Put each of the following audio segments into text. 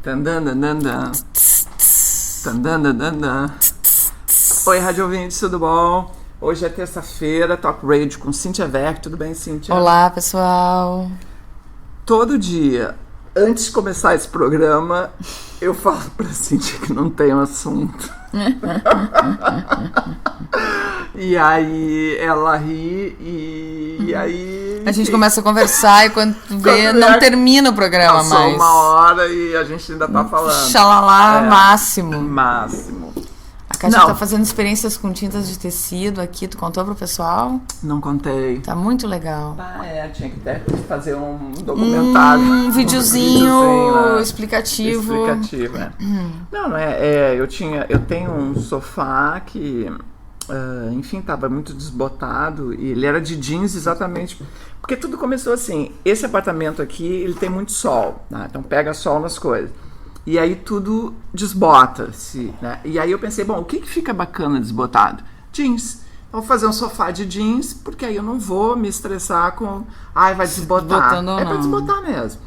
Tandandandandan. Tandandandandan. Oi, rádio ouvintes, tudo bom? Hoje é terça-feira, Talk Radio com Cíntia Verck. Tudo bem, Cíntia? Olá, pessoal. Todo dia, antes de começar esse programa, eu falo pra Cíntia que não tem um assunto. E aí ela ri e aí... A gente começa a conversar e quando vê, não termina o programa mais. Passou uma hora e a gente ainda tá falando. Xalala, máximo. Máximo. A Kátia tá fazendo experiências com tintas de tecido aqui. Tu contou pro pessoal? Não contei. Tá muito legal. Tinha que até fazer um documentário. Um videozinho explicativo. Não é. Eu tenho um sofá que, enfim, tava muito desbotado e ele era de jeans exatamente. Porque tudo começou assim. Esse apartamento aqui, ele tem muito sol, né? Então pega sol nas coisas. E aí tudo desbota-se, né? E aí eu pensei, bom, o que fica bacana desbotado? Jeans. Vou fazer um sofá de jeans, porque aí eu não vou me estressar com... vai desbotar. É pra desbotar mesmo.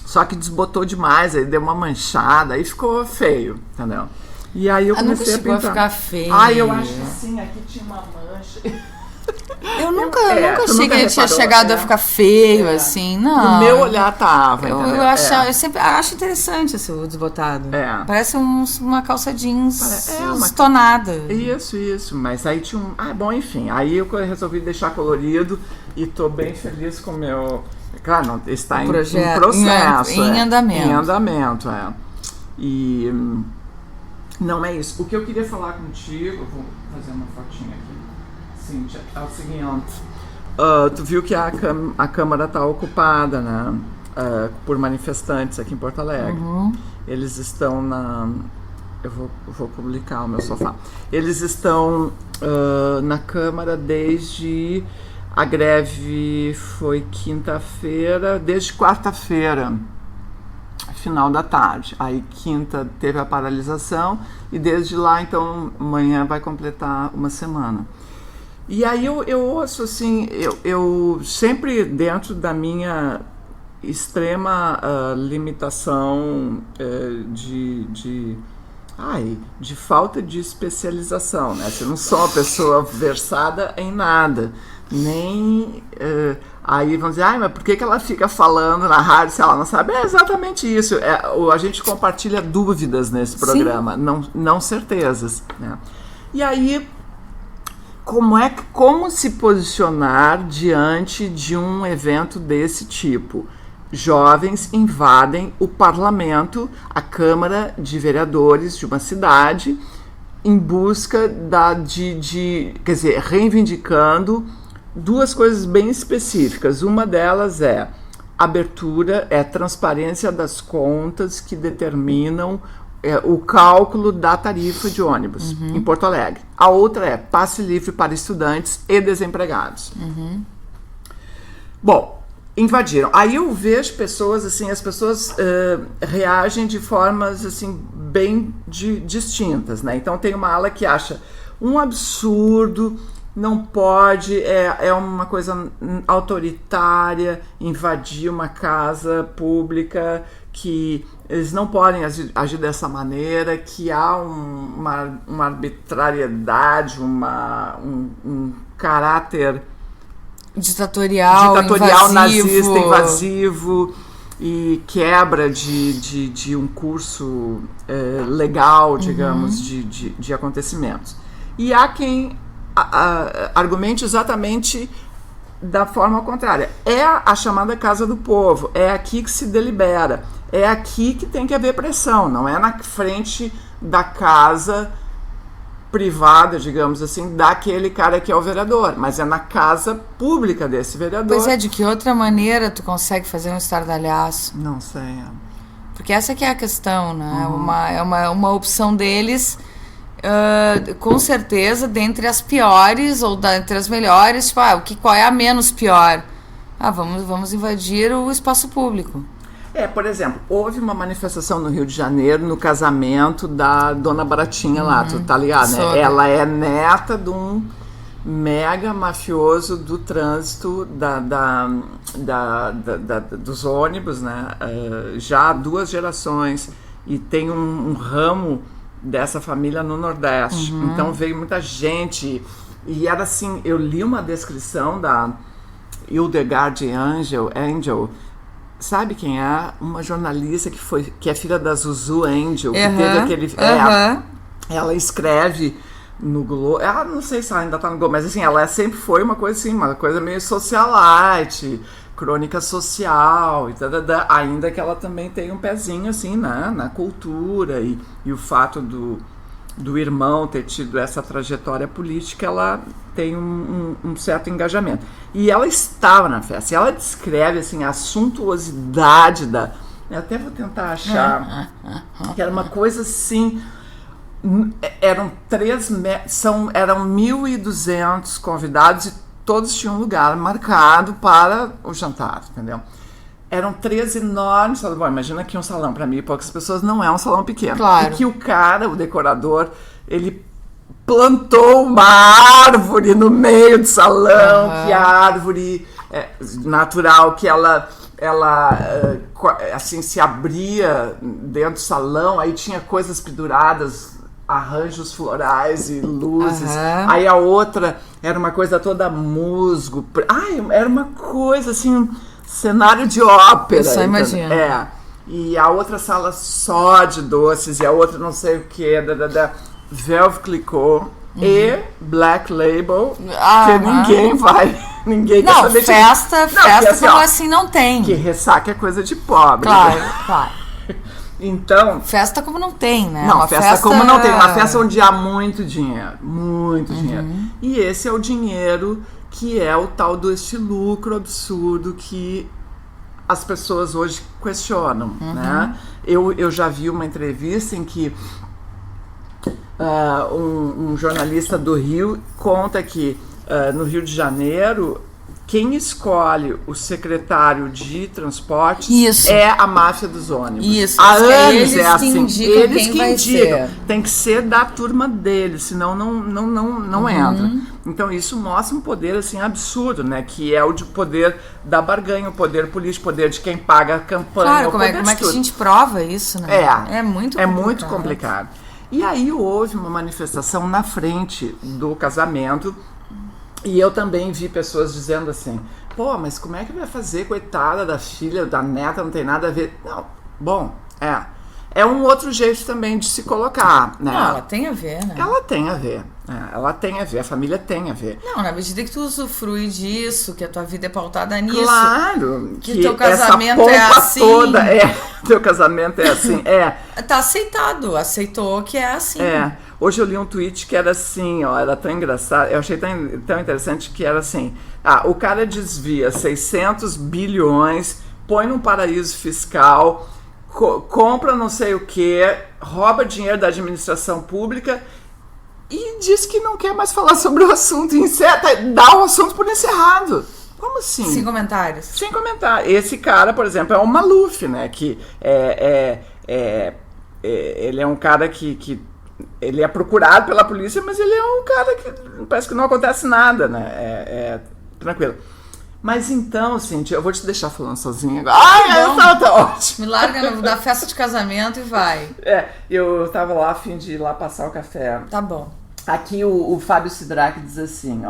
Só que desbotou demais, aí deu uma manchada, aí ficou feio, entendeu? E aí eu comecei a pintar. Nunca ficar feio. Eu acho que sim, aqui tinha uma mancha... Eu nunca achei que ele tinha chegado a ficar feio, assim, não. O meu olhar tava, eu sempre acho interessante esse desbotado. Parece uma calça jeans estonada. Isso. Mas aí tinha bom, enfim. Aí eu resolvi deixar colorido e tô bem feliz com o meu... Claro, não, está em processo. Em andamento. Em andamento, E... Não é isso. O que eu queria falar contigo... Vou fazer uma fotinha aqui. Cíntia, é o seguinte, tu viu que a Câmara está ocupada, né, por manifestantes aqui em Porto Alegre. Eles estão eu vou publicar o meu sofá. Eles estão na Câmara desde... A greve foi quinta-feira, desde quarta-feira, final da tarde. Aí quinta teve a paralisação e desde lá, então, amanhã vai completar uma semana. E aí eu ouço assim, eu sempre dentro da minha extrema limitação de falta de especialização, né? Eu não sou uma pessoa versada em nada, nem... aí vão dizer, mas por que ela fica falando na rádio se ela não sabe? É exatamente isso, a gente compartilha dúvidas nesse programa, não certezas, né? E aí... Como se posicionar diante de um evento desse tipo? Jovens invadem o parlamento, a Câmara de Vereadores de uma cidade, em busca reivindicando duas coisas bem específicas. Uma delas é abertura, transparência das contas que determinam o cálculo da tarifa de ônibus em Porto Alegre. A outra é passe livre para estudantes e desempregados. Bom, invadiram. Aí eu vejo pessoas, assim, as pessoas reagem de formas, assim, bem distintas, né? Então tem uma ala que acha um absurdo, não pode, é uma coisa autoritária invadir uma casa pública, que eles não podem agir dessa maneira, que há uma arbitrariedade, um caráter ditatorial nazista, invasivo e quebra de um curso legal, digamos, de acontecimentos. E há quem argumente exatamente da forma contrária. É a chamada Casa do Povo, é aqui que se delibera, é aqui que tem que haver pressão, não é na frente da casa privada, digamos assim, daquele cara que é o vereador, mas é na casa pública desse vereador. Pois de que outra maneira tu consegue fazer um estardalhaço? Não sei. Porque essa que é a questão, né? É uma opção deles... com certeza, dentre as piores ou dentre as melhores, tipo, qual é a menos pior? Vamos invadir o espaço público. Por exemplo, houve uma manifestação no Rio de Janeiro no casamento da Dona Baratinha lá, tu tá ligado, né? Ela é neta de um mega mafioso do trânsito dos ônibus, né? Já há 2 gerações. e tem um ramo dessa família no Nordeste. Então veio muita gente. E era assim, eu li uma descrição da Hildegard Angel. Sabe quem é? Uma jornalista que é filha da Zuzu Angel, que teve aquele... Ela escreve no Globo... Ela não sei se ela ainda tá no Globo, mas assim, ela sempre foi uma coisa assim, uma coisa meio socialite, crônica social e tal, ainda que ela também tem um pezinho assim na cultura e o fato do irmão ter tido essa trajetória política, ela tem um certo engajamento. E ela estava na festa, e ela descreve assim, a suntuosidade da... Eu até vou tentar achar, que era uma coisa assim... Eram 1.200 convidados e todos tinham um lugar marcado para o jantar, entendeu? Eram 3 enormes salões. Bom, imagina que um salão, para mim e poucas pessoas, não é um salão pequeno. Claro. E que o cara, o decorador, ele plantou uma árvore no meio do salão, que a árvore natural, que ela assim, se abria dentro do salão, aí tinha coisas penduradas, arranjos florais e luzes. Aí a outra era uma coisa toda musgo. Era uma coisa assim... cenário de ópera. Só imagina. E a outra sala só de doces, e a outra não sei o que, Velvet Clicquot e Black Label, que ninguém quer saber. Festa como assim não tem. Que ressaca é coisa de pobre. Claro. Então... Festa como não tem, né? Não, festa como não tem. Uma festa onde há muito dinheiro. Muito dinheiro. E esse é o dinheiro... que é o tal deste lucro absurdo que as pessoas hoje questionam, né? Eu já vi uma entrevista em que um jornalista do Rio conta que no Rio de Janeiro quem escolhe o secretário de transportes é a máfia dos ônibus. Isso. Há anos é assim. Eles que indicam. Tem que ser da turma deles, senão não entra. Então isso mostra um poder assim absurdo, né? Que é o de poder da barganha, o poder político, o poder de quem paga a campanha. Claro, como é que a gente prova isso, né? É muito complicado. E aí houve uma manifestação na frente do casamento. E eu também vi pessoas dizendo assim, mas como é que vai fazer, coitada da filha, da neta, não tem nada a ver. Não, é um outro jeito também de se colocar, né? Não, ela tem a ver, né? Ela tem a ver, a família tem a ver. Não, na medida que tu usufrui disso, que a tua vida é pautada nisso. Claro, que teu casamento é assim. Teu casamento é assim, Tá aceitado, aceitou que é assim. Hoje eu li um tweet que era assim, era tão engraçado, eu achei tão interessante que era assim, o cara desvia 600 bilhões, põe num paraíso fiscal, compra não sei o que, rouba dinheiro da administração pública e diz que não quer mais falar sobre o assunto, dá o assunto por encerrado. Como assim? Sem comentários. Sem comentário. Esse cara, por exemplo, é o Maluf, né, que ele é um cara que ele é procurado pela polícia, mas ele é um cara que parece que não acontece nada, né? Tranquilo. Mas então, Cíntia, eu vou te deixar falando sozinha agora. Tá ótimo. Me larga da festa de casamento e vai. Eu tava lá a fim de ir lá passar o café. Tá bom. Aqui o Fábio Sidraque diz assim,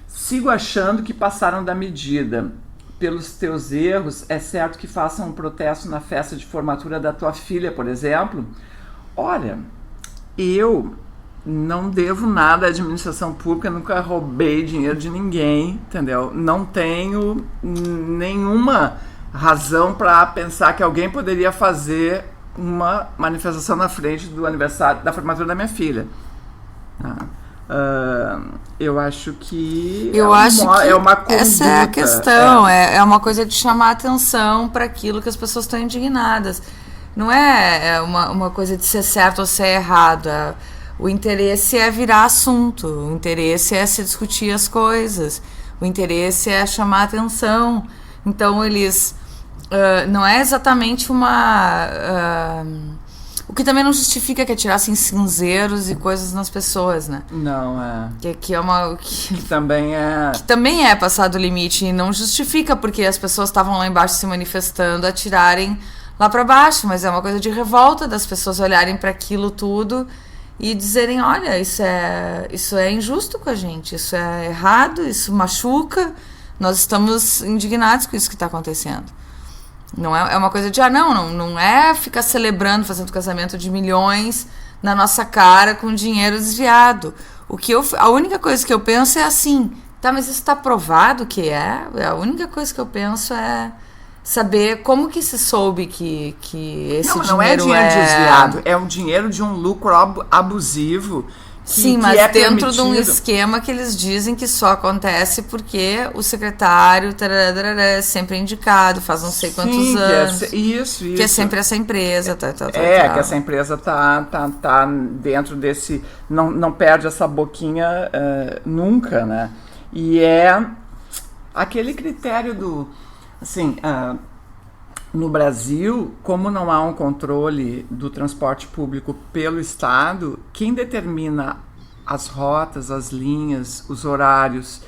sigo achando que passaram da medida. Pelos teus erros, é certo que façam um protesto na festa de formatura da tua filha, por exemplo? Olha... Eu não devo nada à administração pública, nunca roubei dinheiro de ninguém, entendeu? Não tenho nenhuma razão para pensar que alguém poderia fazer uma manifestação na frente do aniversário, da formatura da minha filha. Eu acho que é uma conduta. Essa é a questão, é uma coisa de chamar atenção para aquilo que as pessoas estão indignadas. Não é uma coisa de ser certo ou ser errado. O interesse é virar assunto. O interesse é se discutir as coisas. O interesse é chamar atenção. Então, eles... não é exatamente uma... o que também não justifica que atirassem cinzeiros e coisas nas pessoas, né? Não, é... Que é uma... Que também é... Que também é passar do limite. E não justifica porque as pessoas estavam lá embaixo se manifestando, atirarem lá para baixo, mas é uma coisa de revolta das pessoas olharem para aquilo tudo e dizerem, olha, isso é injusto com a gente, isso é errado, isso machuca, nós estamos indignados com isso que está acontecendo. Não é uma coisa de, não é ficar celebrando, fazendo casamento de milhões na nossa cara com dinheiro desviado. A única coisa que eu penso é assim, tá, mas isso está provado que é? A única coisa que eu penso é saber como que se soube que esse dinheiro não é dinheiro desviado, é um dinheiro de um lucro abusivo. Sim, mas dentro de um esquema que eles dizem que só acontece porque o secretário é sempre indicado, faz não sei quantos anos. Isso. Que é sempre essa empresa. Que essa empresa tá dentro desse... Não perde essa boquinha nunca, né? E é aquele critério do... Assim, no Brasil, como não há um controle do transporte público pelo Estado, quem determina as rotas, as linhas, os horários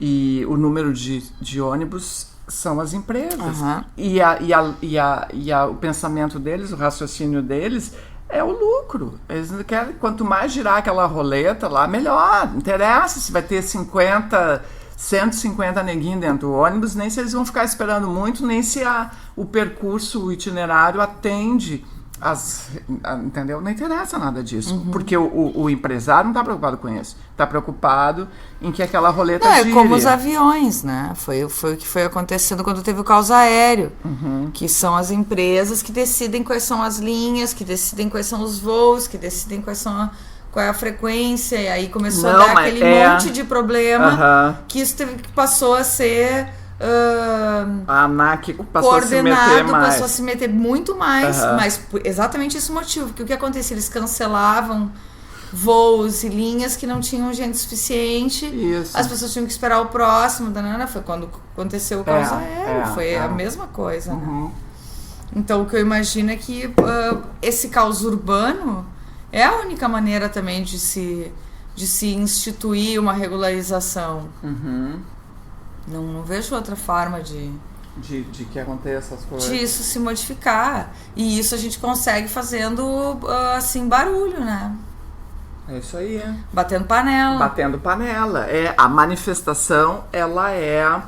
e o número de ônibus são as empresas. Uhum. E o pensamento deles, o raciocínio deles é o lucro. Eles querem, quanto mais girar aquela roleta lá, melhor. Não interessa se vai ter 150 neguinhos dentro do ônibus, nem se eles vão ficar esperando muito, nem se o percurso, o itinerário atende entendeu? Não interessa nada disso. Uhum. Porque o empresário não está preocupado com isso. Está preocupado em que aquela roleta gire. É como os aviões, né? Foi o que foi acontecendo quando teve o caos aéreo. Uhum. Que são as empresas que decidem quais são as linhas, que decidem quais são os voos, que decidem qual é a frequência, e aí começou a dar aquele monte de problema, que isso que passou a ser a ANAC passou a se meter muito mais, mas por exatamente esse motivo, porque o que acontecia? Eles cancelavam voos e linhas que não tinham gente suficiente, as pessoas tinham que esperar o próximo, foi quando aconteceu o caos aéreo, foi a mesma coisa, né? Então o que eu imagino é que esse caos urbano é a única maneira também de se instituir uma regularização. Uhum. Não vejo outra forma de que aconteça essas coisas. Disso se modificar. E isso a gente consegue fazendo, assim, barulho, né? É isso aí. Batendo panela. A manifestação, ela é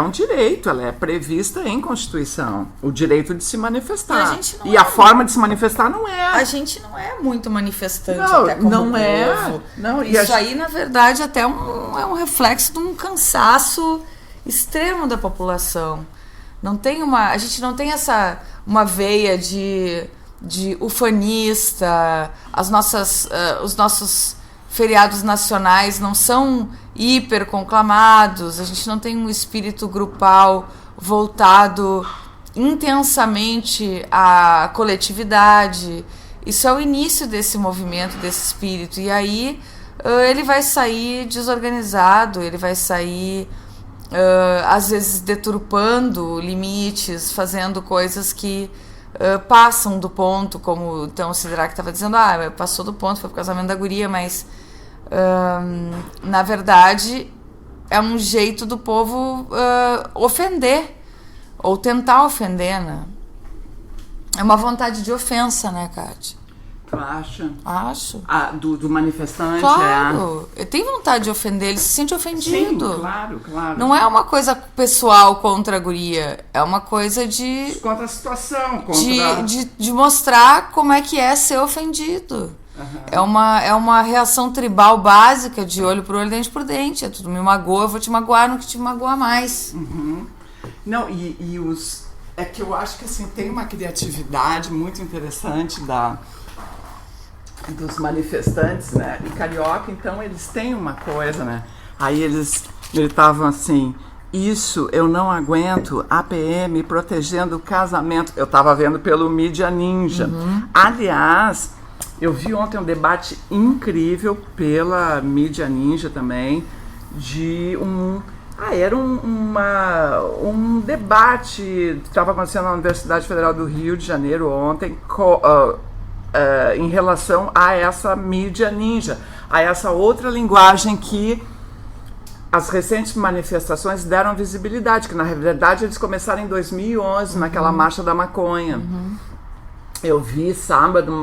um direito, ela é prevista em Constituição, o direito de se manifestar. A forma de se manifestar não é. A gente não é muito manifestante até como não povo. Não, isso aí, na verdade, até é um reflexo de um cansaço extremo da população. A gente não tem uma veia de ufanista, os nossos feriados nacionais não são hiper conclamados, a gente não tem um espírito grupal voltado intensamente à coletividade. Isso é o início desse movimento, desse espírito, e aí ele vai sair desorganizado, ele vai sair às vezes deturpando limites, fazendo coisas que passam do ponto, como então o Sidraque estava dizendo, passou do ponto, foi pro casamento da guria, mas na verdade é um jeito do povo ofender, ou tentar ofender, né? É uma vontade de ofensa, né, Kátia? Tu acha? Acho. Do manifestante? Claro, tem vontade de ofender, ele se sente ofendido. Sim, claro. Não é uma coisa pessoal contra a guria, é uma coisa de... Contra a situação, de mostrar como é que é ser ofendido. Uhum. É uma reação tribal básica, de olho por olho, dente por dente. Tu me magoa, eu vou te magoar no que te magoa mais. Uhum. Não, é que eu acho que assim, tem uma criatividade muito interessante dos manifestantes, né? E carioca, então, eles têm uma coisa, né? Aí eles estavam assim, isso eu não aguento, a PM protegendo o casamento. Eu estava vendo pelo Mídia Ninja. Uhum. Aliás, eu vi ontem um debate incrível pela Mídia Ninja também, de era um debate que estava acontecendo na Universidade Federal do Rio de Janeiro ontem, em relação a essa mídia ninja, a essa outra linguagem que as recentes manifestações deram visibilidade, que na verdade eles começaram em 2011, naquela Marcha da Maconha. Eu vi sábado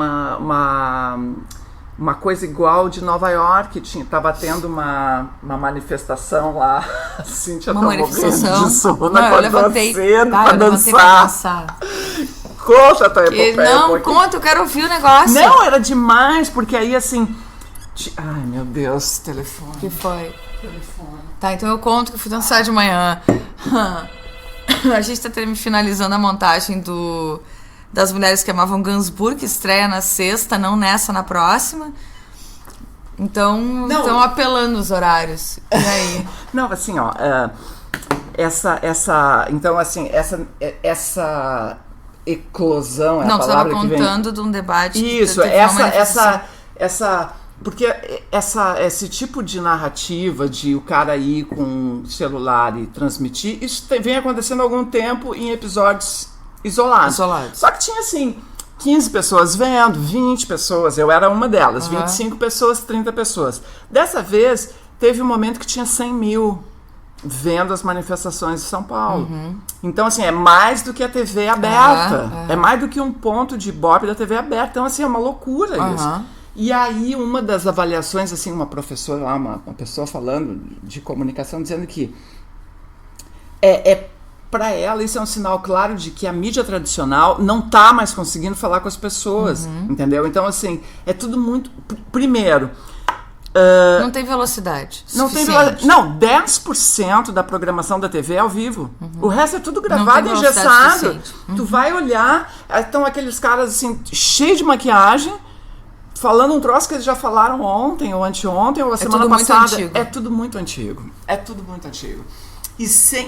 uma coisa igual de Nova York, estava tendo uma manifestação lá, a Cíntia tá morrendo de sono, acordou cedo pra dançar. Conta a tua epopeia. Não, conta, eu quero ouvir o negócio. Não, era demais, porque aí assim... Ai, meu Deus, telefone. O que foi? Telefone. Tá, então eu conto que eu fui dançar de manhã. A gente tá finalizando a montagem das Mulheres que Amavam Gainsbourg, que estreia na sexta, não nessa, na próxima. Então, estão apelando os horários. E aí? Não, assim, ó, então, assim, essa eclosão é a palavra que vem. Não, tu estava contando de um debate. Isso, porque esse tipo de narrativa de o cara ir com o celular e transmitir, isso vem acontecendo há algum tempo em episódios isolados. Só que tinha, assim, 15 pessoas vendo, 20 pessoas, eu era uma delas, 25 pessoas, 30 pessoas. Dessa vez, teve um momento que tinha 100 mil vendo as manifestações de São Paulo. Então, assim, é mais do que a TV aberta. É mais do que um ponto de ibope da TV aberta. Então, assim, é uma loucura isso. E aí, uma das avaliações, assim, uma professora lá, uma pessoa falando de comunicação, dizendo que para ela isso é um sinal claro de que a mídia tradicional não está mais conseguindo falar com as pessoas, entendeu? Então, assim, é tudo muito... Primeiro... não tem velocidade Não, 10% da programação da TV é ao vivo. O resto é tudo gravado e engessado. Tu vai olhar, estão aqueles caras assim, cheios de maquiagem, falando um troço que eles já falaram ontem, ou anteontem, ou a semana passada. É tudo muito antigo. É tudo muito antigo.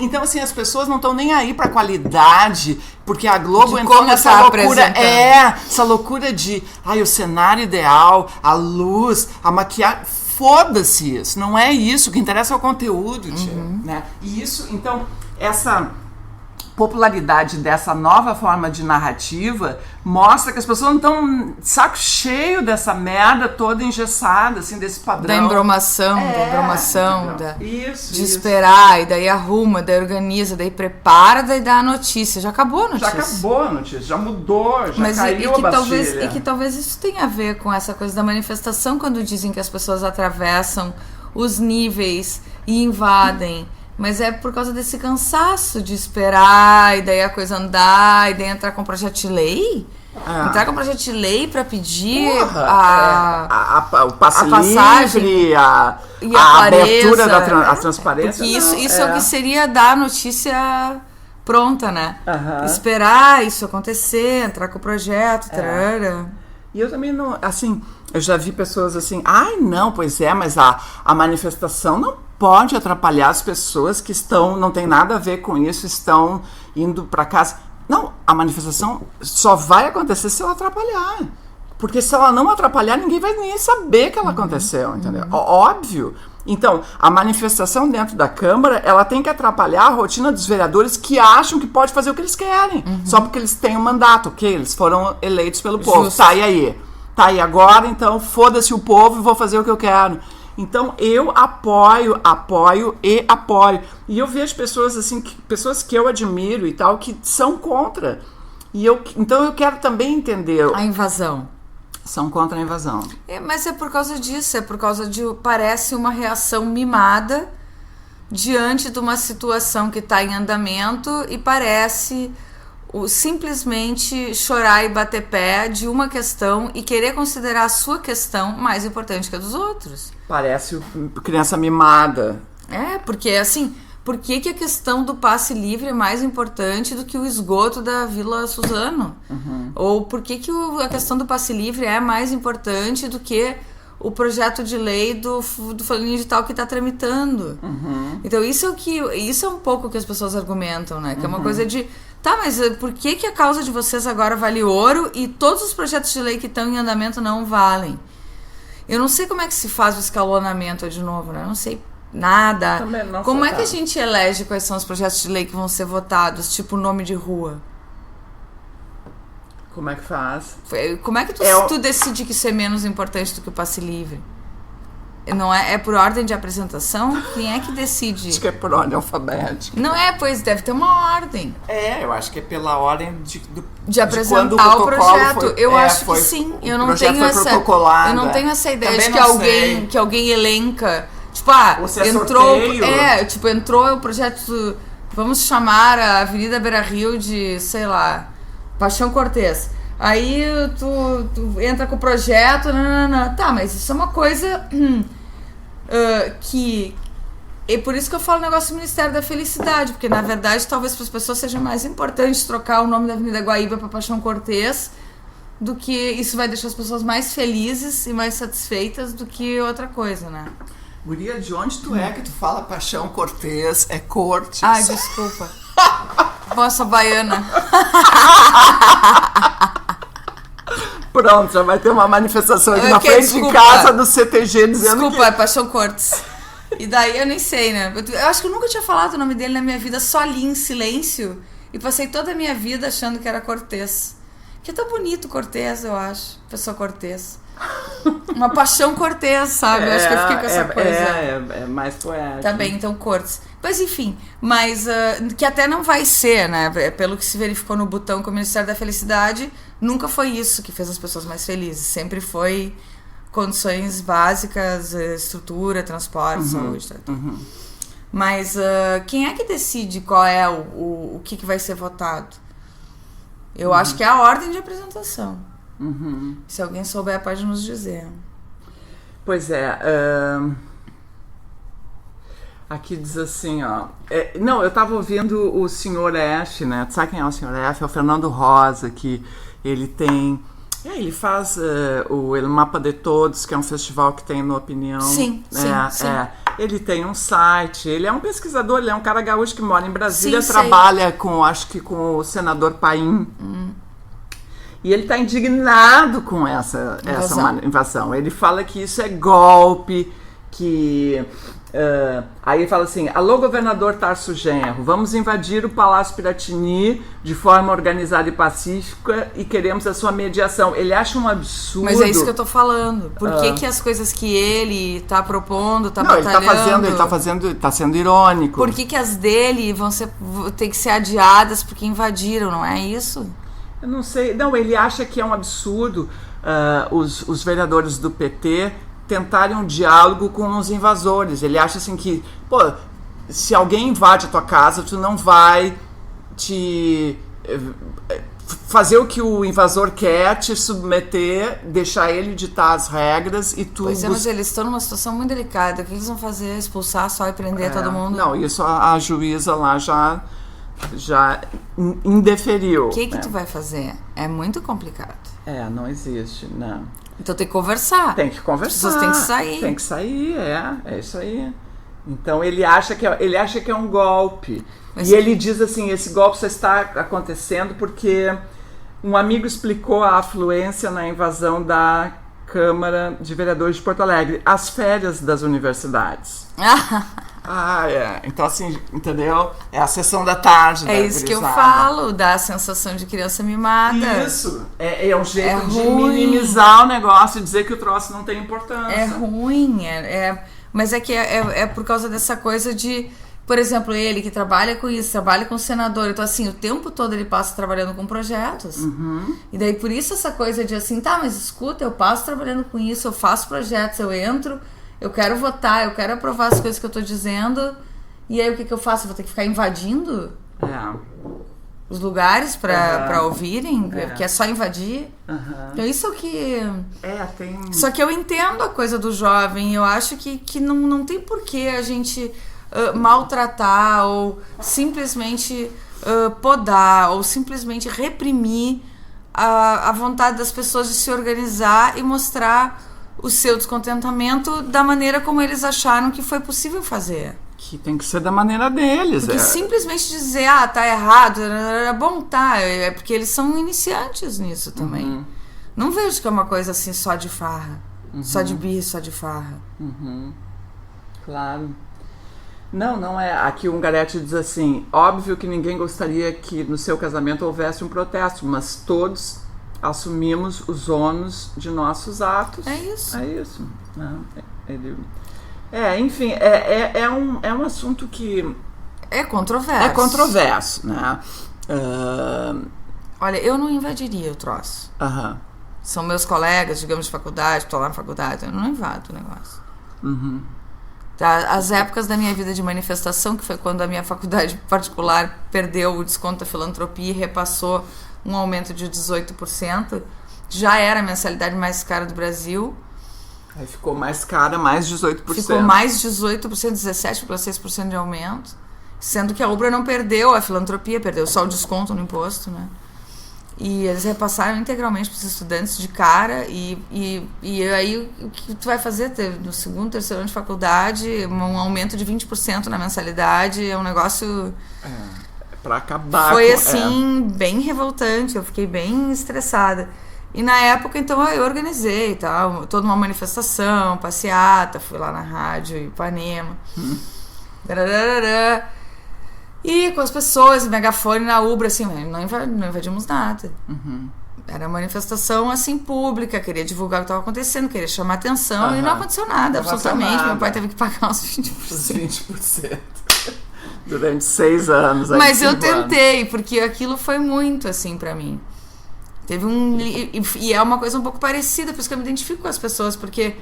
Então, assim, as pessoas não estão nem aí pra qualidade, porque a Globo entrou nessa loucura. Essa loucura de o cenário ideal, a luz, a maquiagem. Foda-se isso, não é isso. O que interessa é o conteúdo, tia, né? E isso, então, essa popularidade dessa nova forma de narrativa mostra que as pessoas não estão saco cheio dessa merda toda engessada, assim, desse padrão. Da embromação, de esperar, e daí arruma, daí organiza, daí prepara, daí dá a notícia. Já acabou a notícia. Já acabou a notícia, já mudou, já caiu a Bastilha. E que talvez isso tenha a ver com essa coisa da manifestação, quando dizem que as pessoas atravessam os níveis e invadem. Mas é por causa desse cansaço de esperar, e daí a coisa andar, e daí entrar com projeto de lei. Entrar com projeto de lei pra pedir o passe passagem livre, a abertura da transparência. Porque isso é o que seria dar a notícia pronta, né? Esperar isso acontecer, entrar com o projeto, E eu também não, assim, eu já vi pessoas assim, mas a manifestação não pode atrapalhar as pessoas que não tem nada a ver com isso, estão indo para casa. Não, a manifestação só vai acontecer se ela atrapalhar. Porque se ela não atrapalhar, ninguém vai nem saber que ela aconteceu, entendeu? Óbvio. Então, a manifestação dentro da Câmara, ela tem que atrapalhar a rotina dos vereadores que acham que pode fazer o que eles querem. Só porque eles têm um mandato, ok? Eles foram eleitos pelo povo. Justo. Tá, e aí? Tá aí agora, então foda-se o povo e vou fazer o que eu quero. Então, eu apoio. E eu vejo pessoas assim, pessoas que eu admiro e tal, que são contra. Então, eu quero também entender... A invasão. São contra a invasão. Mas é por causa disso, parece uma reação mimada diante de uma situação que está em andamento e parece simplesmente chorar e bater pé de uma questão e querer considerar a sua questão mais importante que a dos outros. Parece criança mimada. Porque assim, por que a questão do passe livre é mais importante do que o esgoto da Vila Suzano? Ou por que a questão do passe livre é mais importante do que o projeto de lei do Folhinha de Tal que está tramitando? Então isso é um pouco que as pessoas argumentam, né? Que é uma coisa de... Tá, mas por que a causa de vocês agora vale ouro e todos os projetos de lei que estão em andamento não valem? Eu não sei como é que se faz o escalonamento de novo, né? Eu não sei nada. Como é que a gente elege quais são os projetos de lei que vão ser votados, tipo nome de rua? Como é que faz? Como é que tu decide que isso é menos importante do que o passe livre? Não é por ordem de apresentação? Quem é que decide? Acho que é por ordem alfabética. Não é, pois deve ter uma ordem. Eu acho que é pela ordem de apresentar o projeto. Eu acho que sim. Eu não tenho essa ideia de que alguém elenca. Tipo, entrou o projeto. Vamos chamar a Avenida Beira-Rio de, sei lá, Paixão Cortês. Aí tu entra com o projeto, tá, mas isso é uma coisa que... E por isso que eu falo o negócio do Ministério da Felicidade, porque na verdade talvez para as pessoas seja mais importante trocar o nome da Avenida Guaíba para Paixão Cortês, do que isso vai deixar as pessoas mais felizes e mais satisfeitas do que outra coisa, né? Guria, de onde tu é que tu fala Paixão Cortês? É Cortes. Ai, desculpa. Nossa, baiana. Pronto, já vai ter uma manifestação aqui na frente de casa do CTG dizendo Desculpa, é Paixão Cortes. E daí eu nem sei, né? Eu acho que eu nunca tinha falado o nome dele na minha vida, só li em silêncio. E passei toda a minha vida achando que era Cortês. Que é tão bonito Cortês, eu acho. Pessoa Cortês. Uma Paixão Cortês, sabe? Eu acho que eu fiquei com essa coisa. É mais poético. Tá bem, então Cortes. Mas enfim, que até não vai ser, né? Pelo que se verificou no botão com o Ministério da Felicidade, nunca foi isso que fez as pessoas mais felizes. Sempre foi condições básicas, estrutura, transporte, saúde. Mas quem é que decide qual é o que vai ser votado? Eu acho que é a ordem de apresentação. Se alguém souber, pode nos dizer. Pois é. Aqui diz assim, ó. Não, eu tava ouvindo o Sr. F, né? Tu sabe quem é o Sr. F? É o Fernando Rosa, que ele tem... ele faz o El Mapa de Todos, que é um festival que tem no Opinião. Sim. Ele tem um site, ele é um pesquisador, ele é um cara gaúcho que mora em Brasília, trabalha acho que com o senador Paim. E ele está indignado com essa invasão. Ele fala que isso é golpe, que... aí ele fala assim: alô, governador Tarso Genro, vamos invadir o Palácio Piratini de forma organizada e pacífica e queremos a sua mediação. Ele acha um absurdo. Mas é isso que eu tô falando. Por que as coisas que ele tá propondo, batalhando... Ele tá sendo irônico. Por que as dele vão ter que ser adiadas porque invadiram, não é isso? Eu não sei. Não, ele acha que é um absurdo os vereadores do PT tentarem um diálogo com os invasores. Ele acha assim que, se alguém invade a tua casa, tu não vai fazer o que o invasor quer, te submeter, deixar ele ditar as regras e tu... Pois mas eles estão numa situação muito delicada. O que eles vão fazer? Expulsar só e prender todo mundo? Não, isso a juíza lá já indeferiu. O que tu vai fazer? É muito complicado. Não existe, não. Então tem que conversar. Tem que conversar. As pessoas têm que sair. Tem que sair, é isso aí. Então ele acha que é um golpe. Mas ele diz assim: esse golpe só está acontecendo porque um amigo explicou a afluência na invasão da Câmara de Vereadores de Porto Alegre, as férias das universidades. Então assim, entendeu? É a sessão da tarde. É isso que eu falo, dá a sensação de criança mimada. Isso, é um jeito de minimizar o negócio e dizer que o troço não tem importância. É ruim, mas é que é por causa dessa coisa de, por exemplo, ele que trabalha com isso, trabalha com o senador, então assim, o tempo todo ele passa trabalhando com projetos. E daí por isso essa coisa de assim, tá, mas escuta, eu passo trabalhando com isso, eu faço projetos, eu entro... Eu quero votar, eu quero aprovar as coisas que eu tô dizendo. E aí o que eu faço? Eu vou ter que ficar invadindo os lugares pra ouvirem? Porque é só invadir? Então isso é o que... tem... Só que eu entendo a coisa do jovem. Eu acho que não tem porquê a gente maltratar ou simplesmente podar ou simplesmente reprimir a vontade das pessoas de se organizar e mostrar o seu descontentamento da maneira como eles acharam que foi possível fazer. Que tem que ser da maneira deles. Porque simplesmente dizer, tá errado, bom, é porque eles são iniciantes nisso também. Não vejo que é uma coisa assim só de farra, só de birra, só de farra. Claro. Não é. Aqui o Ungaretti diz assim: óbvio que ninguém gostaria que no seu casamento houvesse um protesto, mas todos assumimos os ônus de nossos atos. É isso. É isso. Enfim, é um assunto que... É controverso. É controverso, né? Olha, eu não invadiria o troço. São meus colegas, digamos, de faculdade, estou lá na faculdade, eu não invado o negócio. Tá? As épocas da minha vida de manifestação, que foi quando a minha faculdade particular perdeu o desconto da filantropia e repassou um aumento de 18%, já era a mensalidade mais cara do Brasil. Aí ficou mais cara, mais 18%. Ficou mais 18%, 17,6% de aumento. Sendo que a Ubra não perdeu a filantropia, perdeu só o desconto no imposto, né? E eles repassaram integralmente para os estudantes de cara. E aí, o que tu vai fazer? No segundo, terceiro ano de faculdade, um aumento de 20% na mensalidade, é um negócio... Para acabar. Foi assim, bem revoltante, eu fiquei bem estressada. E na época, então, eu organizei tal, toda uma manifestação, passeata, fui lá na rádio Ipanema. E com as pessoas, megafone na Ubra, assim, não invadimos nada. Era manifestação, assim, pública, queria divulgar o que estava acontecendo, queria chamar atenção, e não aconteceu nada, absolutamente. Nada. Meu pai teve que pagar uns 20%. 20%. Durante 6 anos. Mas eu tentei, porque aquilo foi muito, assim, pra mim. Teve e é uma coisa um pouco parecida, por isso que eu me identifico com as pessoas, porque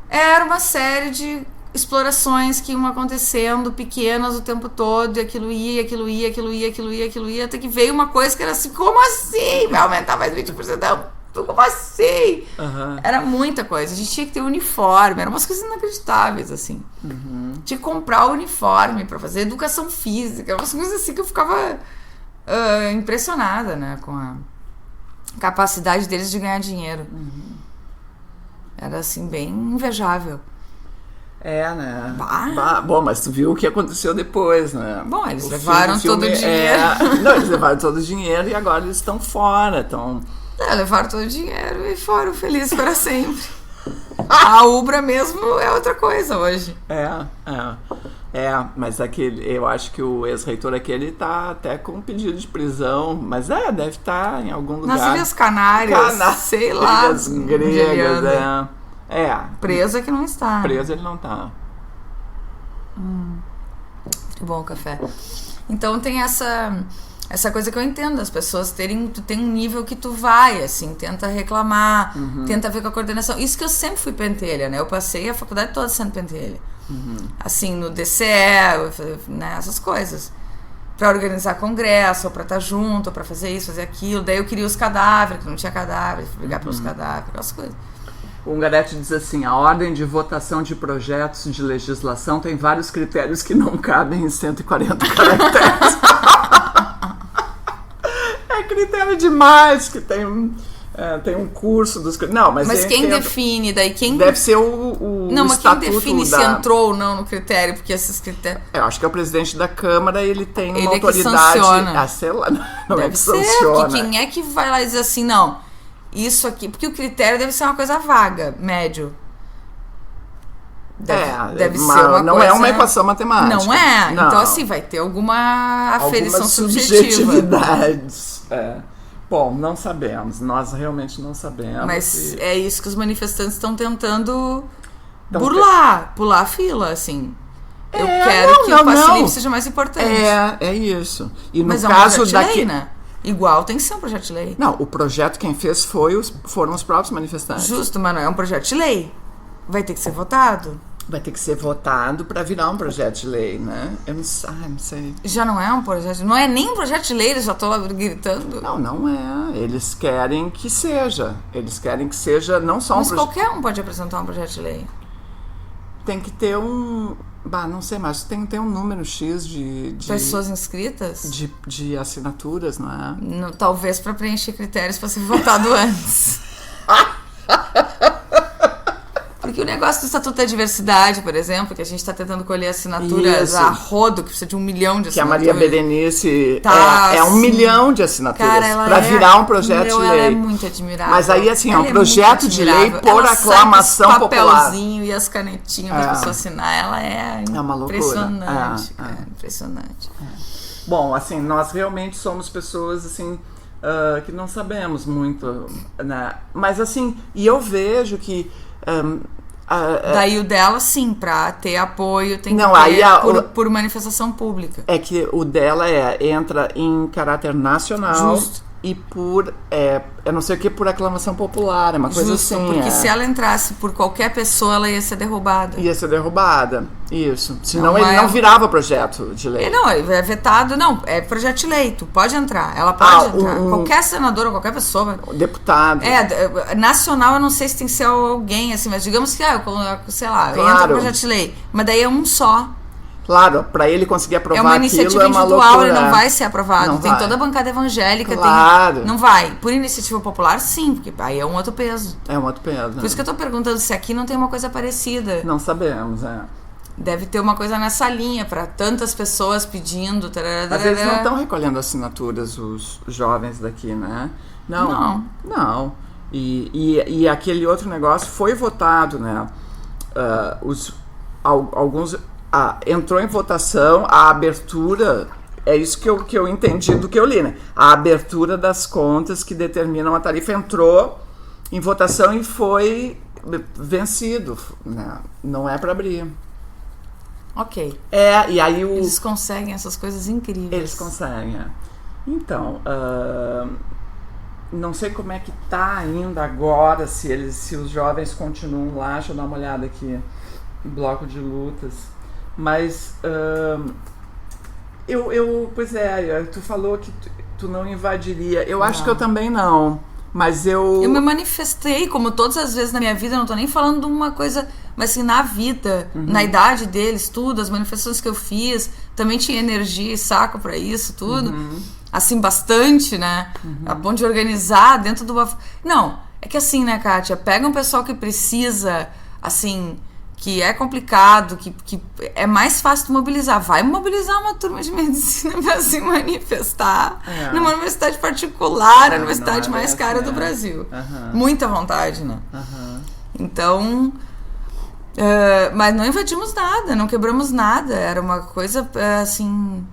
era uma série de explorações que iam acontecendo, pequenas o tempo todo, e aquilo ia, até que veio uma coisa que era assim, como assim? Vai aumentar mais 20%? Como assim? Era muita coisa, a gente tinha que ter uniforme, eram umas coisas inacreditáveis, assim. Tinha que comprar o uniforme pra fazer educação física, umas coisas assim que eu ficava impressionada, né, com a capacidade deles de ganhar dinheiro. Era assim, bem invejável. Né? Bom, mas tu viu o que aconteceu depois, né? Bom, eles levaram todo o dinheiro. Não, eles levaram todo o dinheiro e agora eles estão fora. Levaram todo o dinheiro e foram felizes para sempre. A Ubra mesmo é outra coisa hoje. Mas eu acho que o ex-reitor aquele tá até com um pedido de prisão, mas deve estar em algum lugar. Nas Ilhas Canárias, sei lá. Ilhas gregas, Preso é que não está. Preso ele não tá. Que bom café. Então tem essa coisa que eu entendo, as pessoas tu tem um nível que tu vai, assim, tenta reclamar, tenta ver com a coordenação. Isso que eu sempre fui pentelha, né? Eu passei a faculdade toda sendo pentelha. Assim, no DCE, né? Essas coisas. Pra organizar congresso, ou pra estar junto, ou pra fazer isso, fazer aquilo. Daí eu queria os cadáveres, que não tinha cadáveres, brigar pelos cadáveres, aquelas coisas. O Ungaretti diz assim, a ordem de votação de projetos de legislação tem vários critérios que não cabem em 140 caracteres. É critério demais, que tem um curso dos... Não, mas quem define daí? Deve ser o não, mas estatuto quem define se entrou ou não no critério? Porque esses critérios... Eu acho que é o presidente da Câmara, ele tem uma autoridade... Que sanciona. Sei lá, não deve é que ser, sanciona. Porque quem é que vai lá e diz assim, não, isso aqui... Porque o critério deve ser uma coisa vaga, médio. Deve ser uma não coisa... é uma equação matemática. Não é? Não. Então, assim, vai ter alguma aferição subjetiva. Subjetividades. Bom, não sabemos. Nós realmente não sabemos. Mas é isso que os manifestantes estão tentando burlar, pular a fila, assim. Eu quero que o passe livre seja mais importante. É isso. E no mas caso é um projeto de lei, né? Igual tem que ser um projeto de lei. Não, o projeto quem fez foram os próprios manifestantes. Justo, mas não é um projeto de lei. Vai ter que ser votado. Vai ter que ser votado para virar um projeto de lei, né? Eu não sei. Já não é um projeto... Não é nem um projeto de lei, eles já estão lá gritando. Não é. Eles querem que seja. Eles querem que seja não só mas qualquer um pode apresentar um projeto de lei. Tem que ter não sei, mas tem que ter um número X de pessoas inscritas? De assinaturas, não é? Talvez para preencher critérios para ser votado antes. Porque o negócio do Estatuto da Diversidade, por exemplo, que a gente está tentando colher assinaturas a rodo, que precisa de 1 milhão de assinaturas. Que a Maria Berenice é 1 milhão de assinaturas para virar um projeto de lei. Ela é muito admirável. Mas aí, assim, é um projeto de lei por aclamação popular. O papelzinho e as canetinhas para as pessoas assinar, ela é uma impressionante, cara, impressionante. Bom, assim, nós realmente somos pessoas, assim, que não sabemos muito, né? Mas, assim, e eu vejo que... Daí o dela, sim, pra ter apoio, tem Não, que aí ter por manifestação pública. É que o dela entra em caráter nacional. Justo. E por, eu não sei o que, por aclamação popular, é uma coisa Justo, assim. porque se ela entrasse por qualquer pessoa, ela ia ser derrubada. Ia ser derrubada, isso. Senão Não ele é- não virava projeto de lei. Não, é vetado, não, é projeto de lei, tu pode entrar, ela pode entrar. Qualquer senador ou qualquer pessoa. Deputado. Nacional eu não sei se tem que ser alguém, assim, mas digamos que, sei lá, Claro. entra projeto de lei, mas daí é um só. Claro, para ele conseguir aprovar É uma aquilo iniciativa é uma individual, loucura. ele não vai ser aprovado. Não Tem vai. toda a bancada evangélica, Claro. não vai. Por iniciativa popular, sim, porque aí é um outro peso. É um outro peso. Por isso que eu tô perguntando se aqui não tem uma coisa parecida. Não sabemos, Deve ter uma coisa nessa linha, para tantas pessoas pedindo. Às vezes não estão recolhendo assinaturas os jovens daqui, né? Não. E aquele outro negócio foi votado, né? Alguns... entrou em votação a abertura, é isso que eu entendi do que eu li, né? A abertura das contas que determinam a tarifa entrou em votação e foi vencido, né? Não é para abrir. Ok. E aí Eles conseguem essas coisas incríveis. Eles conseguem. Então, não sei como é que tá ainda agora, se os jovens continuam lá. Deixa eu dar uma olhada aqui no bloco de lutas. Mas pois tu falou que tu não invadiria. Eu acho que eu também não. Mas eu me manifestei, como todas as vezes na minha vida, não tô nem falando de uma coisa, mas assim, na vida, na idade deles, tudo, as manifestações que eu fiz, também tinha energia e saco pra isso, tudo. Assim, bastante, né? A ponto de organizar dentro de uma... Não, é que assim, né, Kátia? Pega um pessoal que precisa, assim... que é complicado, que é mais fácil de mobilizar. Vai mobilizar uma turma de medicina para se manifestar numa universidade particular, a universidade mais cara do Brasil. Muita vontade, né? Então, mas não invadimos nada, não quebramos nada. Era uma coisa, assim,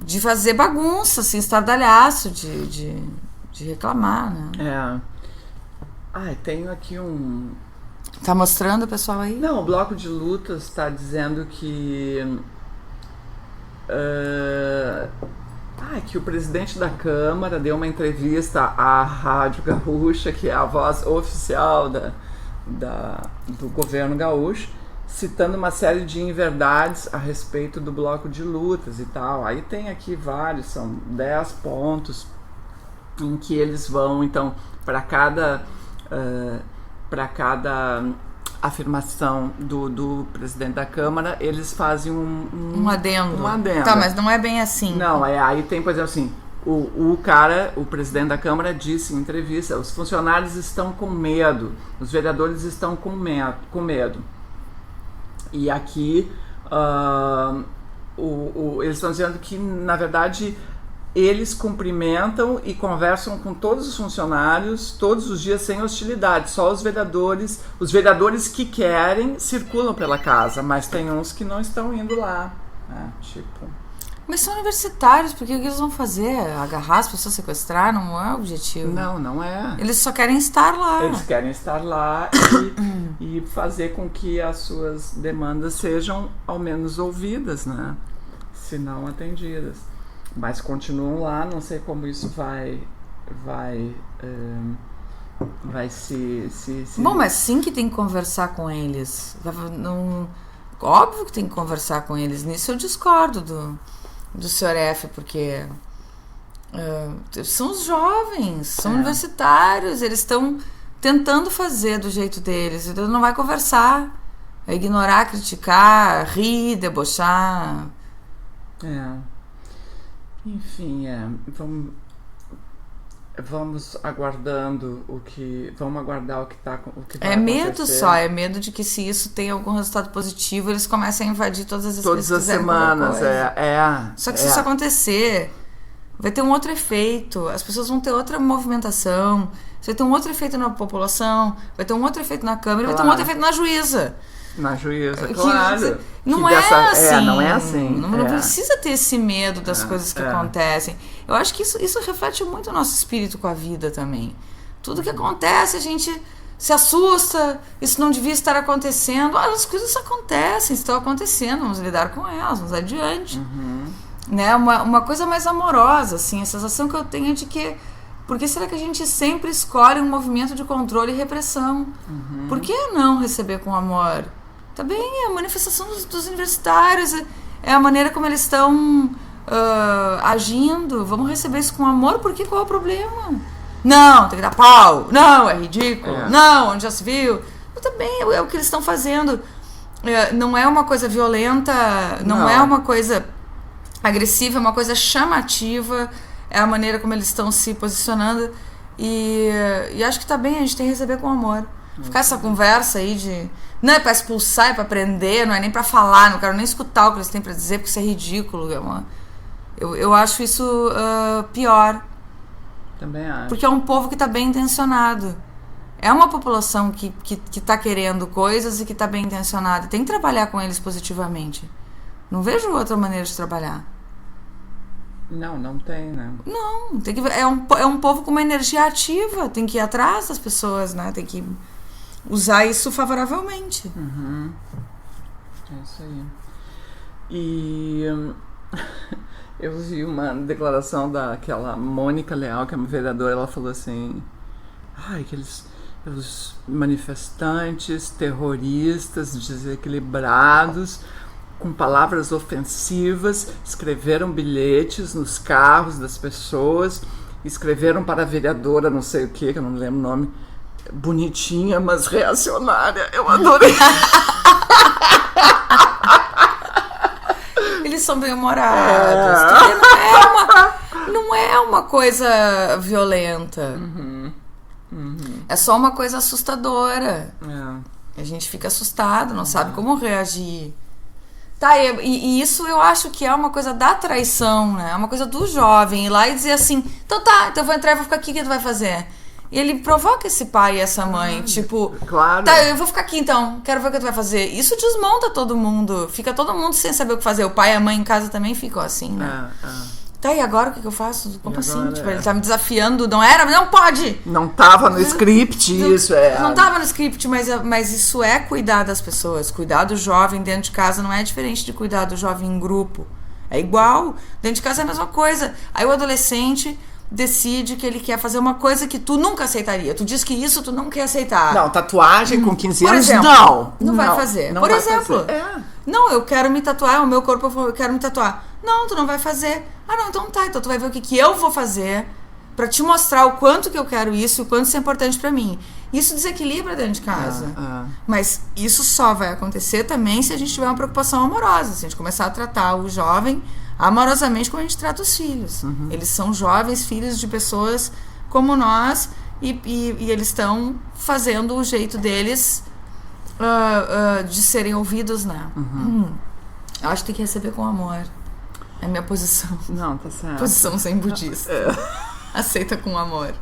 de fazer bagunça, assim, estardalhaço, de reclamar, né? Tenho aqui um... Tá mostrando o pessoal aí? Não, o bloco de lutas está dizendo que que o presidente da Câmara deu uma entrevista à Rádio Gaúcha, que é a voz oficial do governo gaúcho, citando uma série de inverdades a respeito do bloco de lutas e tal. Aí tem aqui vários, são 10 pontos em que eles vão, então, para cada afirmação do presidente da Câmara, eles fazem um adendo. Tá, mas não é bem assim. Não, aí tem, por exemplo, assim, o presidente da Câmara disse em entrevista: os funcionários estão com medo, os vereadores estão com medo. E aqui eles estão dizendo que, na verdade, eles cumprimentam e conversam com todos os funcionários todos os dias sem hostilidade. Só os vereadores que querem circulam pela casa, mas tem uns que não estão indo lá. Mas são universitários, porque o que eles vão fazer? Agarrar as pessoas, sequestrar? Não é o objetivo. Não é. Eles só querem estar lá. Eles querem estar lá e fazer com que as suas demandas sejam ao menos ouvidas, né? Se não atendidas. Mas continuam lá, não sei como isso vai se... Bom, mas sim que tem que conversar com eles. Óbvio que tem que conversar com eles. Nisso eu discordo do Sr. F, porque são os jovens, são universitários, eles estão tentando fazer do jeito deles, então não vai conversar, é ignorar, criticar, rir, debochar. Enfim, vamos aguardando vamos aguardar o que vai acontecer. É medo só, é medo de que, se isso tem algum resultado positivo, eles comecem a invadir todas as vezes. Todas as semanas, Só que se isso acontecer, vai ter um outro efeito, as pessoas vão ter outra movimentação, vai ter um outro efeito na população, vai ter um outro efeito na Câmara, vai ter um outro efeito na juíza. Na juíza, claro. Não é assim. Não é assim. Não precisa ter esse medo das coisas que acontecem. Eu acho que isso reflete muito o nosso espírito com a vida também. Tudo que acontece, a gente se assusta, isso não devia estar acontecendo. Olha, as coisas acontecem, estão acontecendo, vamos lidar com elas, vamos adiante. Né? Uma coisa mais amorosa, assim, a sensação que eu tenho é de que por que será que a gente sempre escolhe um movimento de controle e repressão? Por que não receber com amor? Também é a manifestação dos universitários, é a maneira como eles estão agindo. Vamos receber isso com amor, porque qual é o problema? Não, tem que dar pau. Não, é ridículo. Não, onde já se viu? Mas também é o que eles estão fazendo. Não é uma coisa violenta, não é uma coisa agressiva, é uma coisa chamativa. É a maneira como eles estão se posicionando. E acho que tá bem, a gente tem que receber com amor. Ficar essa conversa aí de... Não é pra expulsar, é pra aprender, não é nem pra falar, não quero nem escutar o que eles têm pra dizer, porque isso é ridículo. Eu acho isso pior. Também acho. Porque é um povo que tá bem intencionado. É uma população que tá querendo coisas e que tá bem intencionada. Tem que trabalhar com eles positivamente. Não vejo outra maneira de trabalhar. Não tem, né? Não, tem que, é um povo com uma energia ativa, tem que ir atrás das pessoas, né? Tem que usar isso favoravelmente. É isso aí. E eu vi uma declaração daquela Mônica Leal, que é uma vereadora, ela falou assim, os manifestantes, terroristas, desequilibrados, com palavras ofensivas, escreveram bilhetes nos carros das pessoas, escreveram para a vereadora, não sei o que eu não me lembro o nome, bonitinha, mas reacionária. Eu adorei. Eles são bem-humorados. Não é uma coisa violenta. É só uma coisa assustadora. A gente fica assustado, não sabe como reagir. Tá, e isso eu acho que é uma coisa da traição, né? É uma coisa do jovem ir lá e dizer assim, então eu vou entrar e vou ficar aqui, o que tu vai fazer? E ele provoca esse pai e essa mãe, tipo, claro. Tá, eu vou ficar aqui então, quero ver o que tu vai fazer. Isso desmonta todo mundo, fica todo mundo sem saber o que fazer. O pai e a mãe em casa também ficam assim, né? Tá, e agora o que eu faço? Como assim? Tipo, ele tá me desafiando, não pode! Não tava no script isso, Não tava no script, mas isso é cuidar das pessoas. Cuidar do jovem dentro de casa não é diferente de cuidar do jovem em grupo. É igual. Dentro de casa é a mesma coisa. Aí o adolescente decide que ele quer fazer uma coisa que tu nunca aceitaria. Tu diz que isso tu não quer aceitar. Não, tatuagem com 15 anos, exemplo, não vai fazer. Por exemplo, fazer. Não, eu quero me tatuar, é o meu corpo, eu quero me tatuar. Não, tu não vai fazer. Não, então tá, então tu vai ver o que eu vou fazer pra te mostrar o quanto que eu quero isso e o quanto isso é importante pra mim. Isso desequilibra dentro de casa. Mas isso só vai acontecer também se a gente tiver uma preocupação amorosa, se a gente começar a tratar o jovem amorosamente como a gente trata os filhos. Eles são jovens, filhos de pessoas como nós e eles estão fazendo o jeito deles de serem ouvidos, né? Eu acho que tem que receber com amor. É minha posição. Não, tá certo. Posição sem budista. Aceita com amor.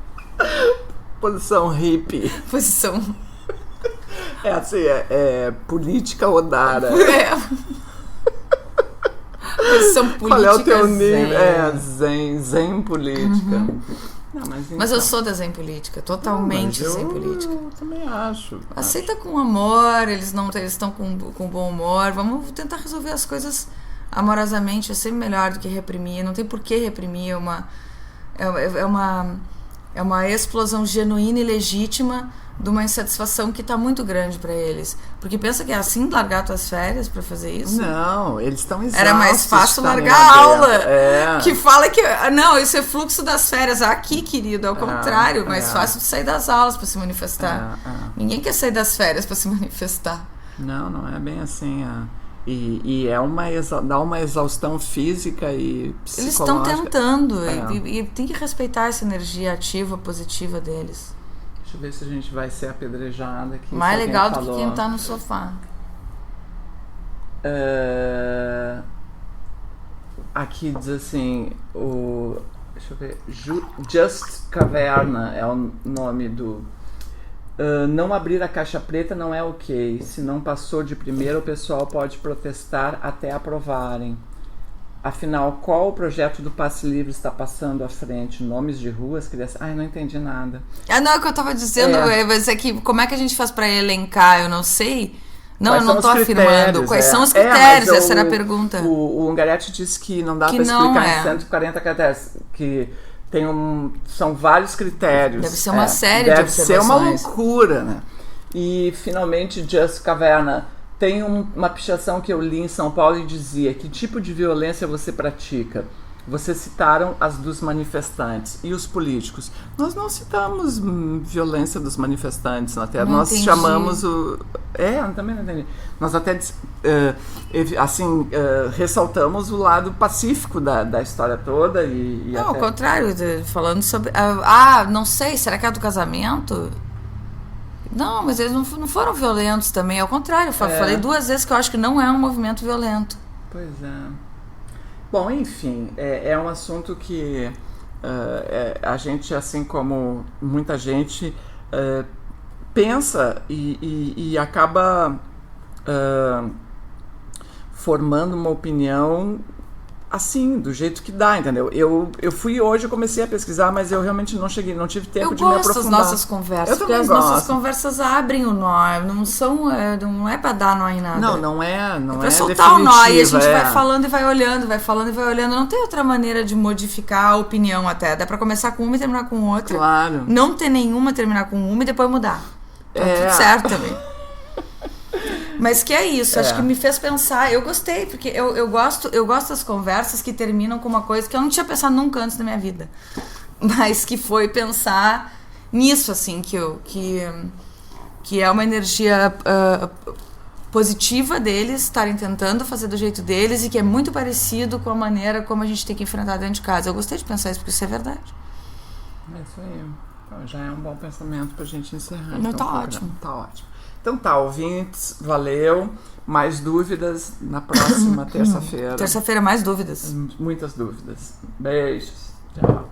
Posição hippie. Posição... É assim, política odara. Posição política. Qual é o teu nível? Zen. Zen política. Não, mas eu sou da zen política, totalmente zen política. Eu também acho. Aceita com amor, eles estão com bom humor. Vamos tentar resolver as coisas amorosamente, é sempre melhor do que reprimir. Não tem por que reprimir. É uma explosão genuína e legítima de uma insatisfação que está muito grande para eles. Porque pensa que é assim largar tuas férias para fazer isso? Não, eles estão exaustos. Era mais fácil largar a aula. Que fala que... Não, isso é fluxo das férias. Aqui, querido, é o contrário. Mais fácil de sair das aulas para se manifestar. Ninguém quer sair das férias para se manifestar. Não é bem assim. E dá uma exaustão física e psicológica. Eles estão tentando. E tem que respeitar essa energia ativa, positiva deles. Deixa eu ver se a gente vai ser apedrejada aqui. Mais legal do que quem tá no sofá. Aqui diz assim, deixa eu ver, Just Caverna é o nome do... não abrir a caixa preta não é ok. Se não passou de primeira, o pessoal pode protestar até aprovarem. Afinal, qual o projeto do Passe Livre está passando à frente? Nomes de ruas, crianças... Ai, não entendi nada. Não, é o que eu tava dizendo, mas é que como é que a gente faz para elencar? Eu não sei. Não, eu não tô afirmando. Quais são os critérios? Essa era a pergunta. O Ungaretti disse que não dá para explicar em 140 caracteres, que são vários critérios. Deve ser uma série de observações. Deve ser uma loucura, né? E, finalmente, Just Caverna, tem uma pichação que eu li em São Paulo e dizia: que tipo de violência você pratica? Vocês citaram as dos manifestantes e os políticos. Nós não citamos violência dos manifestantes na Terra. Nós chamamos o... eu também não entendi. Nós até, ressaltamos o lado pacífico da história toda. Não, ao contrário, falando sobre... não sei, será que é do casamento? Não, mas eles não foram violentos também, ao contrário. Eu falei 2 vezes que eu acho que não é um movimento violento. Pois é. Bom, enfim, é um assunto que a gente, assim como muita gente, pensa e acaba formando uma opinião assim, do jeito que dá, entendeu? Eu fui hoje, eu comecei a pesquisar, mas eu realmente não tive tempo de me aprofundar. Eu gosto das nossas conversas, porque as nossas conversas abrem o nó, não é pra dar nó em nada. Não é pra soltar o nó, e a gente vai falando e vai olhando, não tem outra maneira de modificar a opinião até, dá pra começar com uma e terminar com outra. Claro. Não ter nenhuma, terminar com uma e depois mudar. Tá tudo certo também. Mas que é isso, acho que me fez pensar. Eu gostei, porque eu gosto das conversas que terminam com uma coisa que eu não tinha pensado nunca antes da minha vida, mas que foi pensar nisso, assim, que é uma energia positiva deles estarem tentando fazer do jeito deles e que é muito parecido com a maneira como a gente tem que enfrentar dentro de casa. Eu gostei de pensar isso, porque isso é verdade. É isso aí. Então, já é um bom pensamento pra gente encerrar. Não, tá ótimo. Tá ótimo. Então tá, ouvintes, valeu. Mais dúvidas na próxima terça-feira. Terça-feira, mais dúvidas. Muitas dúvidas. Beijos. Tchau.